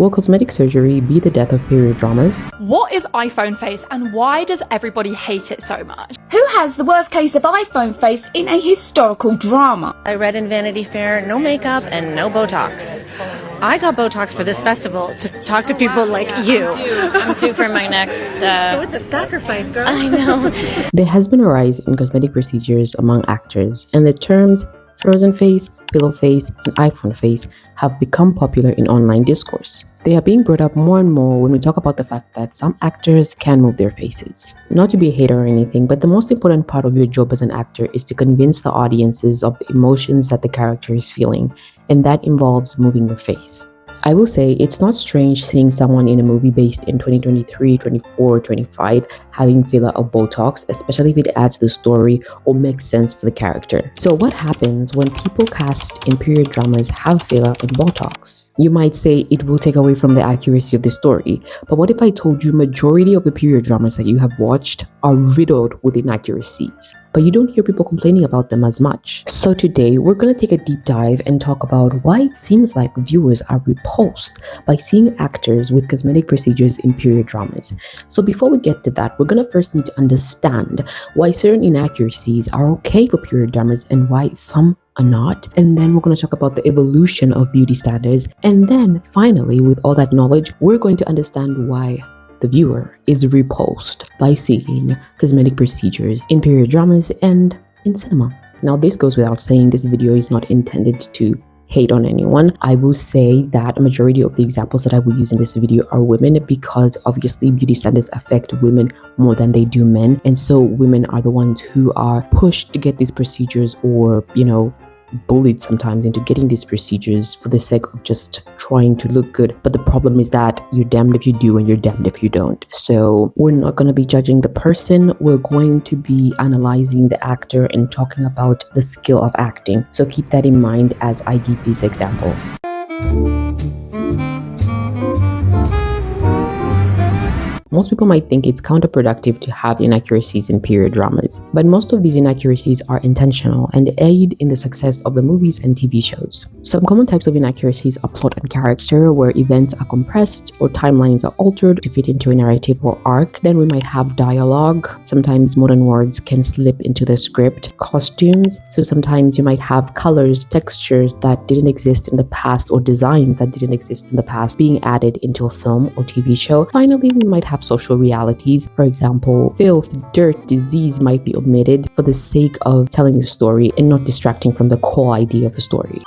Will cosmetic surgery be the death of period dramas? What is iPhone face and why does everybody hate it so much? Who has the worst case of iPhone face in a historical drama? I read in Vanity Fair, no makeup and no Botox. I got Botox for this festival to talk to people like you. I'm due for my next... So it's a sacrifice, girl. I know. There has been a rise in cosmetic procedures among actors, and the terms frozen face, pillow face, and iPhone face have become popular in online discourse. They are being brought up more and more when we talk about the fact that some actors can move their faces. Not to be a hater or anything, but the most important part of your job as an actor is to convince the audiences of the emotions that the character is feeling, and that involves moving your face. I will say it's not strange seeing someone in a movie based in 2023, 24, 25 having filler or Botox, especially if it adds to the story or makes sense for the character. So what happens when people cast in period dramas have filler and Botox? You might say it will take away from the accuracy of the story, but what if I told you majority of the period dramas that you have watched are riddled with inaccuracies, but you don't hear people complaining about them as much? So today we're going to take a deep dive and talk about why it seems like viewers are repulsed by seeing actors with cosmetic procedures in period dramas. So before we get to that, we're going to first need to understand why certain inaccuracies are okay for period dramas and why some are not, and then we're going to talk about the evolution of beauty standards, and then finally, with all that knowledge, we're going to understand why the viewer is repulsed by seeing cosmetic procedures in period dramas and in cinema. Now, this goes without saying, this video is not intended to hate on anyone. I will say that a majority of the examples that I will use in this video are women, because obviously beauty standards affect women more than they do men, and so women are the ones who are pushed to get these procedures, or bullied sometimes into getting these procedures for the sake of just trying to look good. But the problem is that you're damned if you do and you're damned if you don't. So we're not going to be judging the person, we're going to be analyzing the actor and talking about the skill of acting. So keep that in mind as I give these examples. Most people might think it's counterproductive to have inaccuracies in period dramas, but most of these inaccuracies are intentional and aid in the success of the movies and TV shows. Some common types of inaccuracies are plot and character, where events are compressed or timelines are altered to fit into a narrative or arc. Then we might have dialogue. Sometimes modern words can slip into the script. Costumes, so sometimes you might have colors, textures that didn't exist in the past, or designs that didn't exist in the past being added into a film or TV show. Finally, we might have social realities. For example, filth, dirt, disease might be omitted for the sake of telling the story and not distracting from the core idea of the story.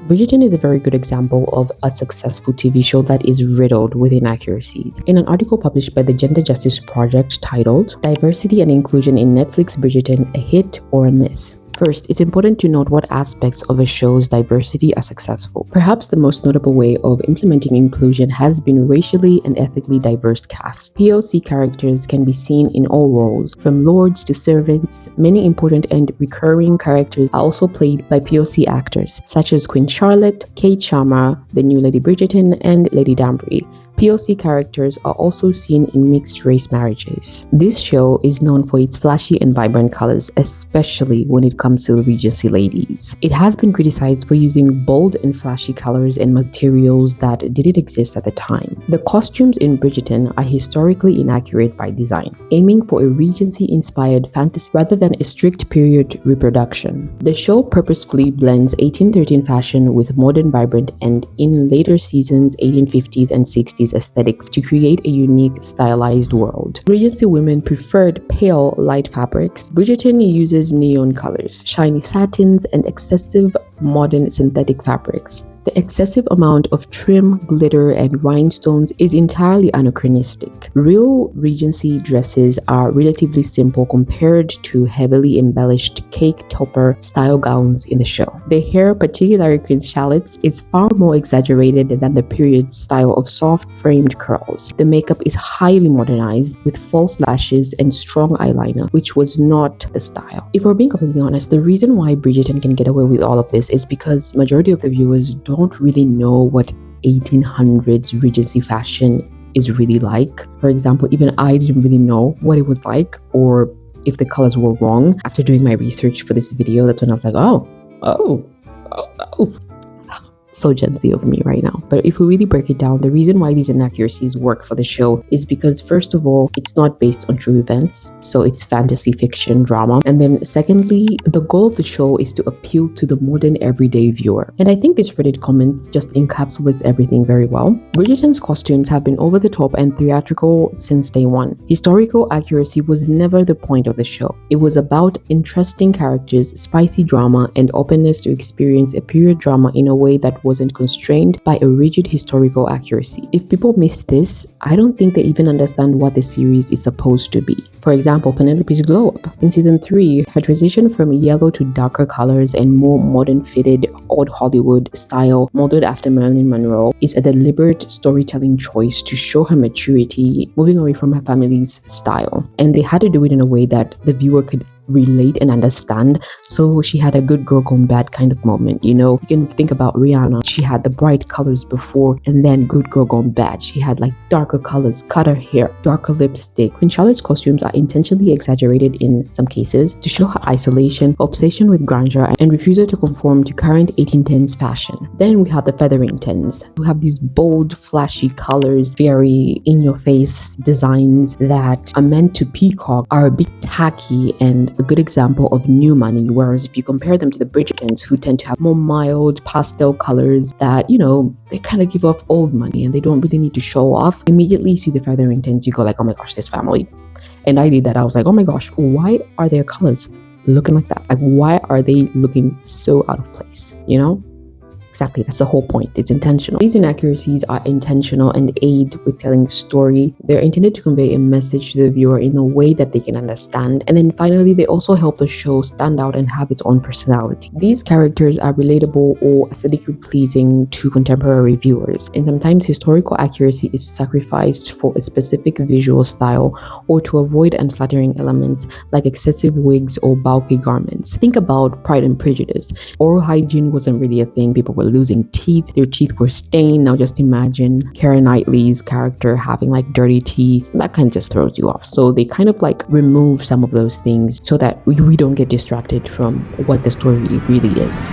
Bridgerton is a very good example of a successful TV show that is riddled with inaccuracies. In an article published by the Gender Justice Project titled "Diversity and Inclusion in Netflix Bridgerton, a Hit or a Miss?" First, it's important to note what aspects of a show's diversity are successful. Perhaps the most notable way of implementing inclusion has been racially and ethnically diverse cast. POC characters can be seen in all roles, from lords to servants. Many important and recurring characters are also played by POC actors, such as Queen Charlotte, Kate Sharma, the new Lady Bridgerton, and Lady Danbury. POC characters are also seen in mixed-race marriages. This show is known for its flashy and vibrant colors, especially when it comes to the Regency ladies. It has been criticized for using bold and flashy colors and materials that didn't exist at the time. The costumes in Bridgerton are historically inaccurate by design, aiming for a Regency-inspired fantasy rather than a strict period reproduction. The show purposefully blends 1813 fashion with modern vibrant and, in later seasons, 1850s and 60s aesthetics to create a unique stylized world. Regency women preferred pale light fabrics. Bridgerton uses neon colors, shiny satins, and excessive modern synthetic fabrics. The excessive amount of trim, glitter, and rhinestones is entirely anachronistic. Real Regency dresses are relatively simple compared to heavily embellished cake topper style gowns in the show. The hair, particularly Queen Charlotte's, is far more exaggerated than the period style of soft framed curls. The makeup is highly modernized with false lashes and strong eyeliner, which was not the style. If we're being completely honest, the reason why Bridgerton can get away with all of this is because majority of the viewers don't really know what 1800s Regency fashion is really like. For example, even I didn't really know what it was like, or if the colors were wrong. After doing my research for this video, that's when I was like, oh, Oh, oh, oh. So Gen Z of me right now. But if we really break it down, the reason why these inaccuracies work for the show is because, first of all, it's not based on true events, so it's fantasy fiction drama. And then secondly, the goal of the show is to appeal to the modern everyday viewer. And I think this Reddit comment just encapsulates everything very well. Bridgerton's costumes have been over the top and theatrical since day one. Historical accuracy was never the point of the show. It was about interesting characters, spicy drama, and openness to experience a period drama in a way that wasn't constrained by a rigid historical accuracy. If people miss this, I don't think they even understand what the series is supposed to be. For example, Penelope's glow up. In season 3, her transition from yellow to darker colors and more modern fitted old Hollywood style modeled after Marilyn Monroe is a deliberate storytelling choice to show her maturity, moving away from her family's style. And they had to do it in a way that the viewer could relate and understand, so she had a good girl gone bad kind of moment. You know, you can think about Rihanna. She had the bright colors before, and then good girl gone bad. She had like darker colors, cut her hair, darker lipstick. Queen Charlotte's costumes are intentionally exaggerated in some cases to show her isolation, obsession with grandeur, and refusal to conform to current 1810s fashion. Then we have the Featheringtons, who have these bold, flashy colors, very in-your-face designs that are meant to peacock, are a bit tacky and a good example of new money, whereas if you compare them to the Bridgertons, who tend to have more mild pastel colors that, you know, they kind of give off old money and they don't really need to show off. Immediately you see the Featheringtons, you go like, oh my gosh, this family. And I did that. I was like, oh my gosh, why are their colors looking like that? Like, why are they looking so out of place, you know? Exactly, that's the whole point. It's intentional. These inaccuracies are intentional and aid with telling the story. They're intended to convey a message to the viewer in a way that they can understand. And then finally, they also help the show stand out and have its own personality. These characters are relatable or aesthetically pleasing to contemporary viewers. And sometimes historical accuracy is sacrificed for a specific visual style or to avoid unflattering elements like excessive wigs or bulky garments. Think about Pride and Prejudice. Oral hygiene wasn't really a thing. People were losing teeth, their teeth were stained. Now just imagine Keira Knightley's character having like dirty teeth. That kind of just throws you off. So they kind of like remove some of those things so that we don't get distracted from what the story really is.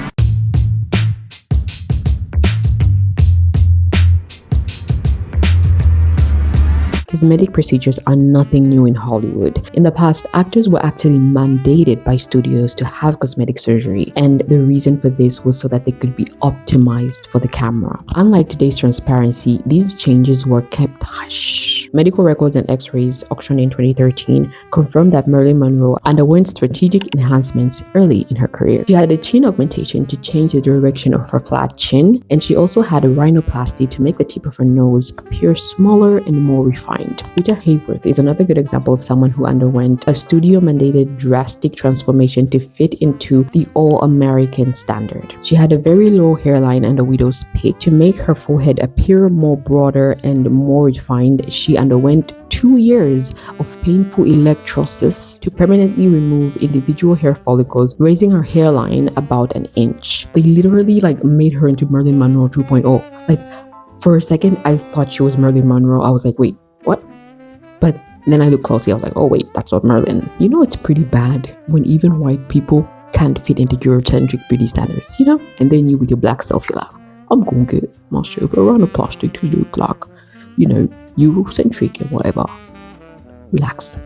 Cosmetic procedures are nothing new in Hollywood. In the past, actors were actually mandated by studios to have cosmetic surgery, and the reason for this was so that they could be optimized for the camera. Unlike today's transparency, these changes were kept hush. Medical records and x-rays auctioned in 2013 confirmed that Marilyn Monroe underwent strategic enhancements early in her career. She had a chin augmentation to change the direction of her flat chin, and she also had a rhinoplasty to make the tip of her nose appear smaller and more refined. Rita Hayworth is another good example of someone who underwent a studio-mandated drastic transformation to fit into the all-American standard. She had a very low hairline and a widow's peak. To make her forehead appear more broader and more refined, she underwent 2 years of painful electrosis to permanently remove individual hair follicles, raising her hairline about an inch. They literally like made her into Marilyn Monroe 2.0. Like, for a second, I thought she was Marilyn Monroe. I was like, wait, what? But then I looked closely, I was like, oh wait, that's not Marilyn. You know, it's pretty bad when even white people can't fit into Eurocentric beauty standards, you know? And then you with your black self, you're like, I'm gonna get myself around a plastic to look like, you know, Eurocentric and whatever. Relax.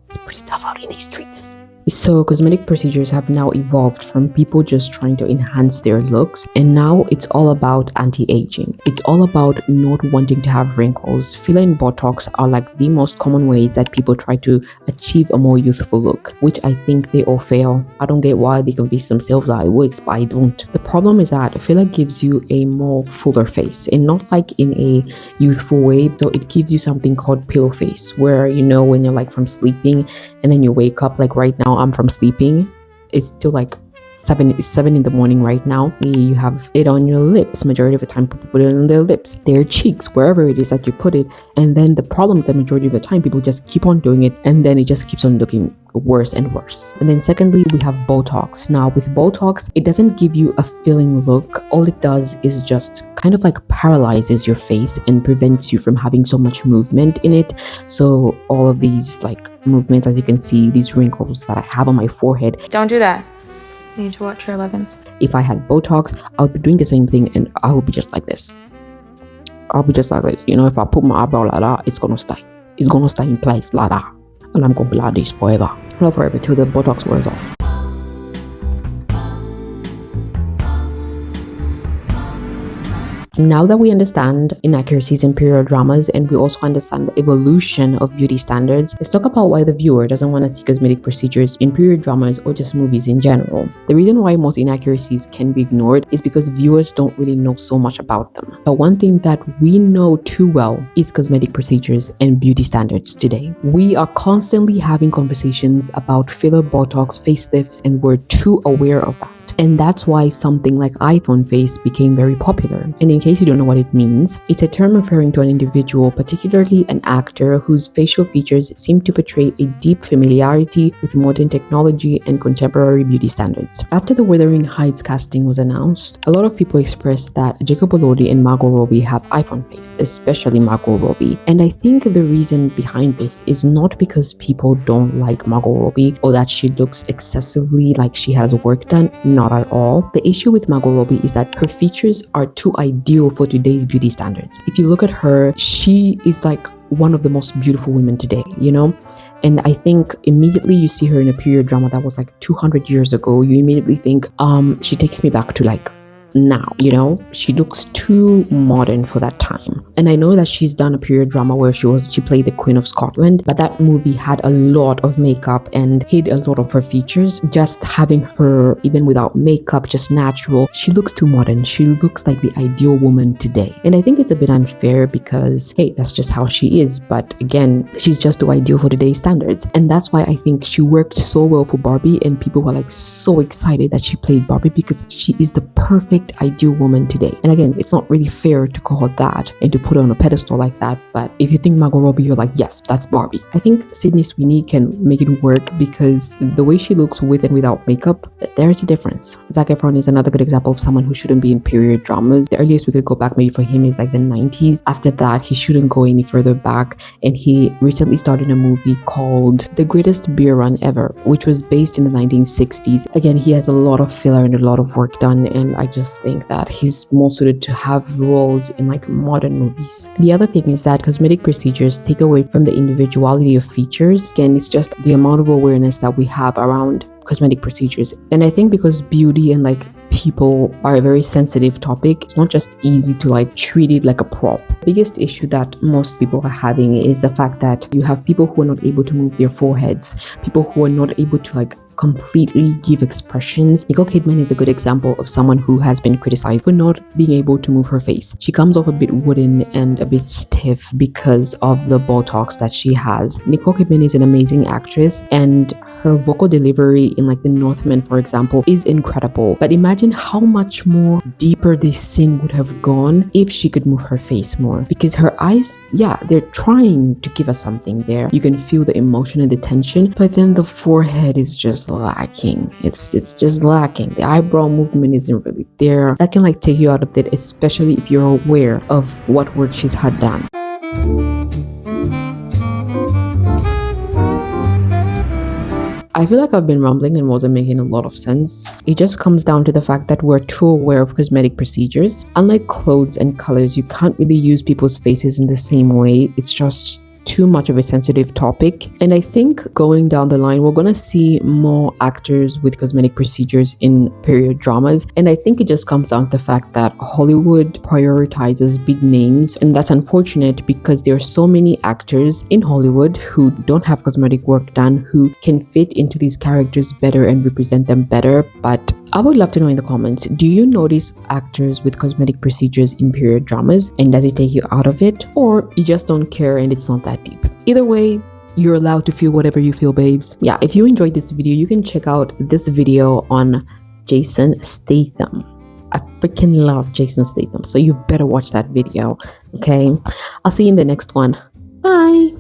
It's pretty tough out in these streets. So cosmetic procedures have now evolved from people just trying to enhance their looks, and now it's all about anti-aging. It's all about not wanting to have wrinkles. Filler and Botox are like the most common ways that people try to achieve a more youthful look, which I think they all fail. I don't get why they convince themselves that it works, but I don't. The problem is that filler gives you a more fuller face, and not like in a youthful way. So it gives you something called pillow face, where, you know, when you're like from sleeping and then you wake up, like right now I'm from sleeping, it's still like 7 in the morning right now. You have it on your lips. Majority of the time people put it on their lips, their cheeks, wherever it is that you put it. And then the problem is that majority of the time people just keep on doing it, and then it just keeps on looking worse and worse. And then secondly, we have Botox. Now with Botox, it doesn't give you a filling look. All it does is just kind of like paralyzes your face and prevents you from having so much movement in it. So all of these like movements, as you can see, these wrinkles that I have on my forehead. Don't do that. You need to watch your 11s. If I had Botox, I would be doing the same thing and I would be just like this. I'll be just like this. You know, if I put my eyebrow like that, it's gonna stay. It's gonna stay in place like that. And I'm gonna be like this forever. Not forever, till the Botox wears off. Now that we understand inaccuracies in period dramas and we also understand the evolution of beauty standards, let's talk about why the viewer doesn't want to see cosmetic procedures in period dramas or just movies in general. The reason why most inaccuracies can be ignored is because viewers don't really know so much about them. But one thing that we know too well is cosmetic procedures and beauty standards today. We are constantly having conversations about filler, Botox, facelifts, and we're too aware of that. And that's why something like iPhone face became very popular. And in case you don't know what it means, it's a term referring to an individual, particularly an actor, whose facial features seem to portray a deep familiarity with modern technology and contemporary beauty standards. After the Wuthering Heights casting was announced, a lot of people expressed that Jacob Elordi and Margot Robbie have iPhone face, especially Margot Robbie. And I think the reason behind this is not because people don't like Margot Robbie or that she looks excessively like she has work done. Not at all. The issue with Margot Robbie is that her features are too ideal for today's beauty standards. If you look at her, she is like one of the most beautiful women today, you know? And I think immediately you see her in a period drama that was like 200 years ago, you immediately think, she takes me back to like now, you know? She looks too modern for that time. And I know that she's done a period drama where she played the Queen of Scotland, but that movie had a lot of makeup and hid a lot of her features. Just having her, even without makeup, just natural, she looks too modern. She looks like the ideal woman today. And I think it's a bit unfair because, hey, that's just how she is. But again, she's just too ideal for today's standards. And that's why I think she worked so well for Barbie, and people were like so excited that she played Barbie because she is the perfect ideal woman today. And again, it's not really fair to call her that and to put her on a pedestal like that. But if you think Margot Robbie, you're like, yes, that's Barbie. I think Sydney Sweeney can make it work because the way she looks with and without makeup, there is a difference. Zac Efron is another good example of someone who shouldn't be in period dramas. The earliest we could go back maybe for him is like the 90s. After that, he shouldn't go any further back. And he recently started a movie called The Greatest Beer Run Ever, which was based in the 1960s. Again, he has a lot of filler and a lot of work done, and I just think that he's more suited to have roles in like modern movies. The other thing is that cosmetic procedures take away from the individuality of features. Again, it's just the amount of awareness that we have around cosmetic procedures. And I think because beauty and like people are a very sensitive topic, it's not just easy to like treat it like a prop. The biggest issue that most people are having is the fact that you have people who are not able to move their foreheads, people who are not able to like completely give expressions. Nicole Kidman is a good example of someone who has been criticized for not being able to move her face. She comes off a bit wooden and a bit stiff because of the Botox that she has. Nicole Kidman is an amazing actress, and her vocal delivery in like The Northman, for example, is incredible. But imagine how much more deeper this scene would have gone if she could move her face more, because her eyes, yeah, they're trying to give us something there. You can feel the emotion and the tension, but then the forehead is just lacking. It's just lacking. The eyebrow movement isn't really there. That can like take you out of it, especially if you're aware of what work she's had done. I feel like I've been rambling and wasn't making a lot of sense. It just comes down to the fact that we're too aware of cosmetic procedures. Unlike clothes and colors, you can't really use people's faces in the same way. It's just too much of a sensitive topic. And I think going down the line, we're going to see more actors with cosmetic procedures in period dramas. And I think it just comes down to the fact that Hollywood prioritizes big names. And that's unfortunate because there are so many actors in Hollywood who don't have cosmetic work done, who can fit into these characters better and represent them better. But I would love to know in the comments, do you notice actors with cosmetic procedures in period dramas, and does it take you out of it, or you just don't care and it's not that deep? Either way, you're allowed to feel whatever you feel, babes. Yeah, if you enjoyed this video, you can check out this video on Jason Statham. I freaking love Jason Statham, so you better watch that video, okay? I'll see you in the next one. Bye.